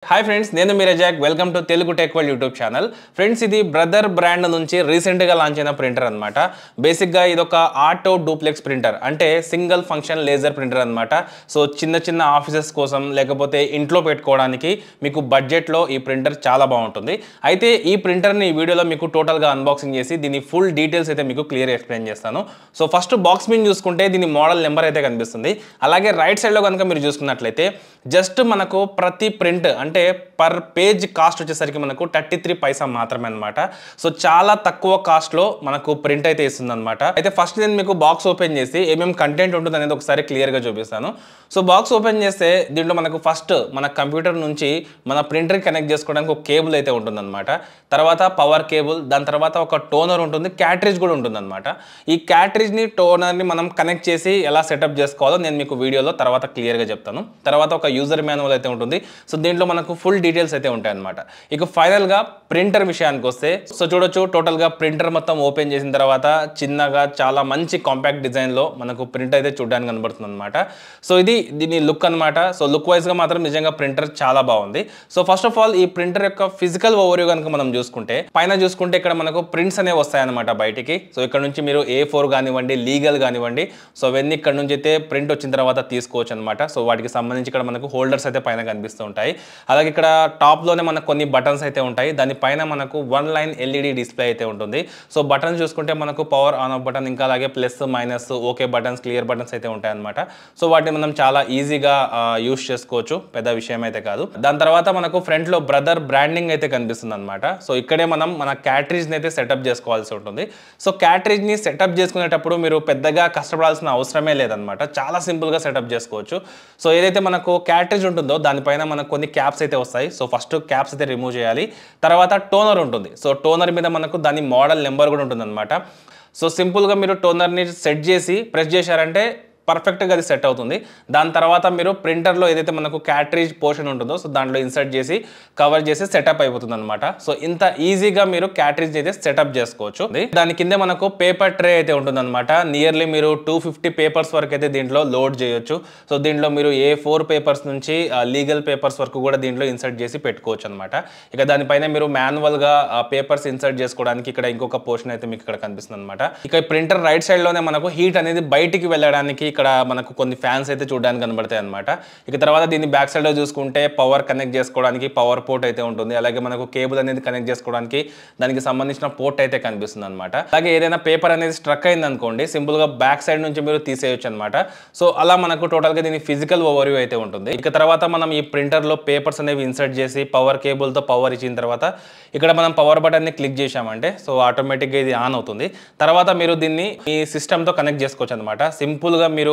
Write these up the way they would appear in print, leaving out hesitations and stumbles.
Hi friends, నేను మీ Razak. Welcome to Telugu tech world YouTube channel. Friends, ఇది బ్రదర్ బ్రాండ్ నుంచి రీసెంట్గా లాంచ్ అయిన ప్రింటర్ అనమాట. బేసిక్గా ఇది ఒక ఆటో డూప్లెక్స్ ప్రింటర్, అంటే సింగిల్ ఫంక్షన్ లేజర్ ప్రింటర్ అనమాట. సో చిన్న చిన్న ఆఫీసెస్ కోసం లేకపోతే ఇంట్లో పెట్టుకోవడానికి మీకు బడ్జెట్లో ఈ ప్రింటర్ చాలా బాగుంటుంది. అయితే ఈ ప్రింటర్ని ఈ వీడియోలో మీకు టోటల్గా అన్బాక్సింగ్ చేసి దీని ఫుల్ డీటెయిల్స్ అయితే మీకు క్లియర్ ఎక్స్ప్లెయిన్ చేస్తాను. సో ఫస్ట్ బాక్స్ మీద చూసుకుంటే దీని మోడల్ నెంబర్ అయితే కనిపిస్తుంది. అలాగే రైట్ సైడ్లో కనుక మీరు చూసుకున్నట్లయితే జస్ట్ మనకు ప్రతి ప్రింట్ అంటే పర్ పేజ్ కాస్ట్ వచ్చేసరికి మనకు 33 పైసా మాత్రమే అనమాట. సో చాలా తక్కువ కాస్ట్లో మనకు ప్రింట్ అయితే ఇస్తుంది అనమాట. అయితే ఫస్ట్ నేను మీకు బాక్స్ ఓపెన్ చేసి ఏమేమి కంటెంట్ ఉంటుంది అనేది ఒకసారి క్లియర్గా చూపిస్తాను. సో బాక్స్ ఓపెన్ చేస్తే దీంట్లో మనకు ఫస్ట్ మన కంప్యూటర్ నుంచి మన ప్రింటర్కి కనెక్ట్ చేసుకోవడానికి ఒక కేబుల్ అయితే ఉంటుందన్నమాట. తర్వాత పవర్ కేబుల్, దాని తర్వాత ఒక టోనర్ ఉంటుంది, క్యాట్రిజ్ కూడా ఉంటుందన్నమాట. ఈ క్యాట్రిజ్ని టోనర్ని మనం కనెక్ట్ చేసి ఎలా సెటప్ చేసుకోవాలో నేను మీకు వీడియోలో తర్వాత క్లియర్గా చెప్తాను. తర్వాత ఒక యూజర్ మాన్యువల్ అయితే ఉంటుంది. సో దీంట్లో మనకు ఫుల్ డీటెయిల్స్ అయితే ఉంటాయి అనమాట. ఇక ఫైనల్గా ప్రింటర్ విషయానికి వస్తే సో చూడొచ్చు, టోటల్గా ప్రింటర్ మొత్తం ఓపెన్ చేసిన తర్వాత చిన్నగా చాలా మంచి కాంపాక్ట్ డిజైన్లో మనకు ప్రింట్ అయితే చూడడానికి కనబడుతుంది అనమాట. సో ఇది దీని లుక్ అనమాట. సో లుక్ వైజ్గా మాత్రం నిజంగా ప్రింటర్ చాలా బాగుంది. సో ఫస్ట్ ఆఫ్ ఆల్ ఈ ప్రింటర్ యొక్క ఫిజికల్ ఓవర్వ్యూ కనుక మనం చూసుకుంటే పైన చూసుకుంటే ఇక్కడ మనకు ప్రింట్స్ అనేవి వస్తాయన్నమాట బయటికి. సో ఇక్కడ నుంచి మీరు A4 కానివ్వండి, లీగల్ కానివ్వండి, సో అవన్నీ ఇక్కడ నుంచి అయితే ప్రింట్ వచ్చిన తర్వాత తీసుకోవచ్చు అనమాట. సో వాటికి సంబంధించి ఇక్కడ మనకు హోల్డర్స్ అయితే పైన కనిపిస్తూ ఉంటాయి. అలాగే ఇక్కడ టాప్లోనే మనకు కొన్ని బటన్స్ అయితే ఉంటాయి. దానిపైన మనకు 1 లైన్ LED డిస్ప్లే అయితే ఉంటుంది. సో బటన్స్ చూసుకుంటే మనకు పవర్ ఆన్ ఆఫ్ బటన్, ఇంకా అలాగే plus minus okay buttons, clear buttons అయితే ఉంటాయి అనమాట. సో వాటిని మనం చాలా ఈజీగా యూస్ చేసుకోవచ్చు, పెద్ద విషయం అయితే కాదు. దాని తర్వాత మనకు ఫ్రంట్లో బ్రదర్ బ్రాండింగ్ అయితే కనిపిస్తుంది అనమాట. సో ఇక్కడే మనం మన క్యాట్రిజ్ని అయితే సెటప్ చేసుకోవాల్సి ఉంటుంది. సో క్యాట్రిజ్ని సెటప్ చేసుకునేటప్పుడు మీరు పెద్దగా కష్టపడాల్సిన అవసరమే లేదనమాట. చాలా సింపుల్గా సెటప్ చేసుకోవచ్చు. సో ఏదైతే మనకు క్యాట్రిజ్ ఉంటుందో దానిపైన మనకు కొన్ని క్యాప్స్ అయితే వస్తాయి. సో ఫస్ట్ క్యాప్స్ అయితే రిమూవ్ చేయాలి. తర్వాత టోనర్ ఉంటుంది. సో టోనర్ మీద మనకు దాని మోడల్ నెంబర్ కూడా ఉంటుంది అనమాట. సో సింపుల్గా మీరు టోనర్ని సెట్ చేసి ప్రెస్ చేశారంటే పర్ఫెక్ట్గా అది సెట్ అవుతుంది. దాని తర్వాత మీరు ప్రింటర్లో ఏదైతే మనకు క్యాట్రిజ్ పోర్షన్ ఉంటుందో సో దాంట్లో ఇన్సర్ట్ చేసి కవర్ చేసి సెటప్ అయిపోతుంది అనమాట. సో ఇంత ఈజీగా మీరు క్యాట్రిజ్ అయితే సెటప్ చేసుకోవచ్చు. దాని కింద మనకు పేపర్ ట్రే అయితే ఉంటుంది అనమాట. నియర్లీ మీరు 250 పేపర్స్ వరకు అయితే దీంట్లో లోడ్ చేయొచ్చు. సో దీంట్లో మీరు A4 పేపర్స్ నుంచి లీగల్ పేపర్స్ వరకు కూడా దీంట్లో ఇన్సర్ట్ చేసి పెట్టుకోవచ్చు అనమాట. ఇక దానిపైన మీరు మాన్యువల్గా పేపర్స్ ఇన్సర్ట్ చేసుకోవడానికి ఇక్కడ ఇంకొక పోర్షన్ అయితే మీకు ఇక్కడ కనిపిస్తుంది అనమాట. ఇక ప్రింటర్ రైట్ సైడ్లోనే మనకు హీట్ అనేది బయటికి వెళ్ళడానికి ఇక్కడ మనకు కొన్ని ఫ్యాన్స్ అయితే చూడడానికి కనబడతాయి అనమాట. ఇక తర్వాత దీన్ని బ్యాక్ సైడ్ లో చూసుకుంటే పవర్ కనెక్ట్ చేసుకోవడానికి పవర్ పోర్ట్ అయితే ఉంటుంది. అలాగే మనకు కేబుల్ అనేది కనెక్ట్ చేసుకోవడానికి దానికి సంబంధించిన పోర్ట్ అయితే కనిపిస్తుంది అనమాట. అలాగే ఏదైనా పేపర్ అనేది స్ట్రక్ అయింది అనుకోండి, సింపుల్ గా బ్యాక్ సైడ్ నుంచి మీరు తీసేయొచ్చు అనమాట. సో అలా మనకు టోటల్ గా దీని ఫిజికల్ ఓవర్వ్యూ అయితే ఉంటుంది. ఇక తర్వాత మనం ఈ ప్రింటర్ లో పేపర్స్ అనేవి ఇన్సర్ట్ చేసి పవర్ కేబుల్ తో పవర్ ఇచ్చిన తర్వాత ఇక్కడ మనం పవర్ బటన్ ని క్లిక్ చేసామంటే సో ఆటోమేటిక్ గా ఇది ఆన్ అవుతుంది. తర్వాత మీరు దీన్ని ఈ సిస్టమ్ తో కనెక్ట్ చేసుకోవచ్చు అనమాట. సింపుల్ గా మీరు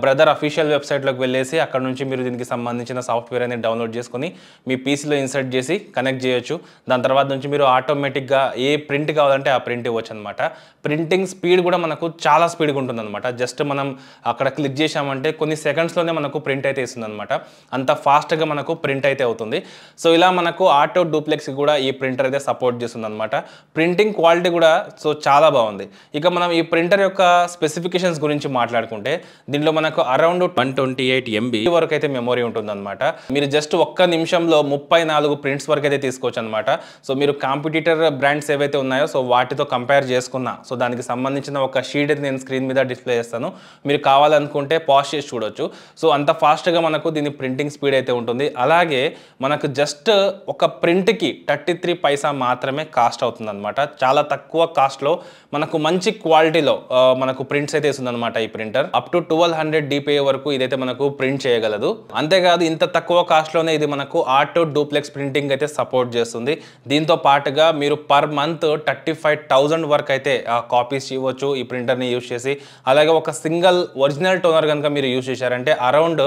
బ్రదర్ అఫీషియల్ వెబ్సైట్లోకి వెళ్ళేసి అక్కడ నుంచి మీరు దీనికి సంబంధించిన సాఫ్ట్వేర్ అనేది డౌన్లోడ్ చేసుకొని మీ పీసీలో ఇన్సర్ట్ చేసి కనెక్ట్ చేయొచ్చు. దాని తర్వాత నుంచి మీరు ఆటోమేటిక్గా ఏ ప్రింట్ కావాలంటే ఆ ప్రింట్ ఇవ్వచ్చు అనమాట. ప్రింటింగ్ స్పీడ్ కూడా మనకు చాలా స్పీడ్గా ఉంటుంది అనమాట. జస్ట్ మనం అక్కడ క్లిక్ చేసామంటే కొన్ని సెకండ్స్లోనే మనకు ప్రింట్ అయితే ఇస్తుంది అనమాట. అంత ఫాస్ట్గా మనకు ప్రింట్ అయితే అవుతుంది. సో ఇలా మనకు ఆటో డూప్లెక్స్ కూడా ఈ ప్రింటర్ అయితే సపోర్ట్ చేస్తుంది అనమాట. ప్రింటింగ్ క్వాలిటీ కూడా సో చాలా బాగుంది. ఇక మనం ఈ ప్రింటర్ యొక్క స్పెసిఫికేషన్స్ గురించి మాట్లాడుకుంటే దీంట్లో మనకు అరౌండ్ 128 MB వరకు అయితే మెమొరీ ఉంటుంది అనమాట. మీరు జస్ట్ ఒక్క నిమిషంలో 34 ప్రింట్స్ వరకు అయితే తీసుకోవచ్చు అనమాట. సో మీరు కాంపిటీటర్ బ్రాండ్స్ ఏవైతే ఉన్నాయో సో వాటితో కంపేర్ చేసుకున్నా సో దానికి సంబంధించిన ఒక షీట్ అయితే నేను స్క్రీన్ మీద డిస్ప్లే చేస్తాను. మీరు కావాలనుకుంటే పాజ్ చేసి చూడొచ్చు. సో అంత ఫాస్ట్గా మనకు దీని ప్రింటింగ్ స్పీడ్ అయితే ఉంటుంది. అలాగే మనకు జస్ట్ ఒక ప్రింట్కి 33 పైసా మాత్రమే కాస్ట్ అవుతుంది అనమాట. చాలా తక్కువ కాస్ట్లో మనకు మంచి క్వాలిటీలో మనకు ప్రింట్స్ అయితే ఇస్తుంది అనమాట ఈ ప్రింటర్. అప్ టు 1200 dpi వరకు ఇదైతే మనకు ప్రింట్ చేయగలదు. అంతేకాదు ఇంత తక్కువ కాస్ట్లోనే ఇది మనకు ఆటో డూప్లెక్స్ ప్రింటింగ్ అయితే సపోర్ట్ చేస్తుంది. దీంతో పాటుగా మీరు పర్ మంత్ 35,000 వరకు అయితే కాపీస్ ఇవ్వచ్చు ఈ ప్రింటర్ని యూజ్ చేసి. అలాగే ఒక సింగిల్ ఒరిజినల్ టోనర్ కనుక మీరు యూజ్ చేశారంటే అరౌండ్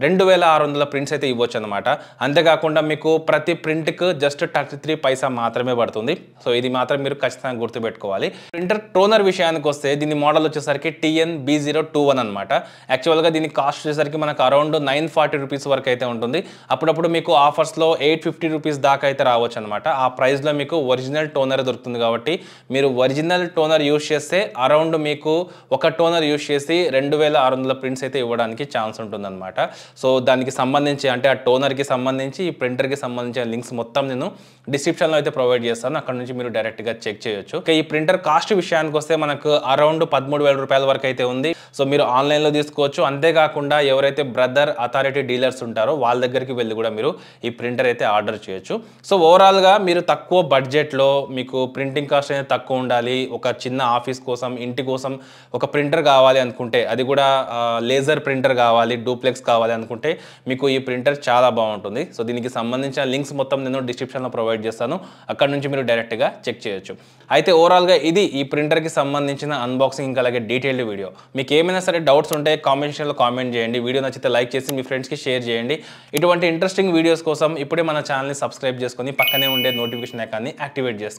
2600 ప్రింట్స్ అయితే ఇవ్వచ్చు అనమాట. అంతేకాకుండా మీకు ప్రతి ప్రింట్కి జస్ట్ 33 పైసా మాత్రమే పడుతుంది. సో ఇది మాత్రం మీరు ఖచ్చితంగా గుర్తుపెట్టుకోవాలి. ప్రింటర్ టోనర్ విషయానికి వస్తే దీని మోడల్ వచ్చేసరికి TN-B021 అనమాట. యాక్చువల్గా దీని కాస్ట్ వచ్చేసరికి మనకు అరౌండ్ 940 రూపీస్ వరకు అయితే ఉంటుంది. అప్పుడప్పుడు మీకు ఆఫర్స్లో 850 రూపీస్ దాకా అయితే రావచ్చు అనమాట. ఆ ప్రైస్లో మీకు ఒరిజినల్ టోనర్ దొరుకుతుంది కాబట్టి మీరు ఒరిజినల్ టోనర్ యూజ్ చేస్తే అరౌండ్ మీకు ఒక టోనర్ యూజ్ చేసి 2600 ప్రింట్స్ అయితే ఇవ్వడానికి ఛాన్స్ ఉంటుంది అనమాట. సో దానికి సంబంధించి అంటే ఆ టోనర్కి సంబంధించి ఈ ప్రింటర్కి సంబంధించిన లింక్స్ మొత్తం నేను డిస్క్రిప్షన్లో అయితే ప్రొవైడ్ చేస్తాను. అక్కడ నుంచి మీరు డైరెక్ట్గా చెక్ చేయొచ్చు. ఈ ప్రింటర్ కాస్ట్ విషయానికి వస్తే మనకు అరౌండ్ 13,000 రూపాయల వరకు అయితే ఉంది. సో మీరు ఆన్లైన్లో తీసుకోవచ్చు. అంతేకాకుండా ఎవరైతే బ్రదర్ అథారిటీ డీలర్స్ ఉంటారో వాళ్ళ దగ్గరికి వెళ్ళి కూడా మీరు ఈ ప్రింటర్ అయితే ఆర్డర్ చేయొచ్చు. సో ఓవరాల్గా మీరు తక్కువ బడ్జెట్లో మీకు ప్రింటింగ్ కాస్ట్ అనేది తక్కువ ఉండాలి, ఒక చిన్న ఆఫీస్ కోసం ఇంటి కోసం ఒక ప్రింటర్ కావాలి అనుకుంటే, అది కూడా లేజర్ ప్రింటర్ కావాలి, డూప్లెక్స్ కావాలి అనుకుంటే మీకు ఈ ప్రింటర్ చాలా బాగుంటుంది. సో దీనికి సంబంధించిన లింక్స్ మొత్తం నేను డిస్క్రిప్షన్లో ప్రొవైడ్ చేస్తాను. అక్కడ నుంచి మీరు డైరెక్ట్గా చెక్ చేయొచ్చు. అయితే ఓవరాల్గా ఇది ఈ ప్రింటర్కి సంబంధించిన అన్బాక్సింగ్ ఇంకా అలాగే డీటెయిల్డ్ వీడియో. మీకు ఏమైనా సరే డౌట్స్ ఉంటే కామెంట్ సెక్షన్లో కామెంట్ చేయండి. వీడియో నచ్చితే లైక్ చేసి మీ ఫ్రెండ్స్కి షేర్ చేయండి. ఇటువంటి ఇంట్రెస్టింగ్ వీడియోస్ కోసం ఇప్పుడే మన ఛానల్ని సబ్స్క్రైబ్ చేసుకొని పక్కనే ఉండే నోటిఫికేషన్ ఐకాన్ని యాక్టివేట్ చేసుకోండి.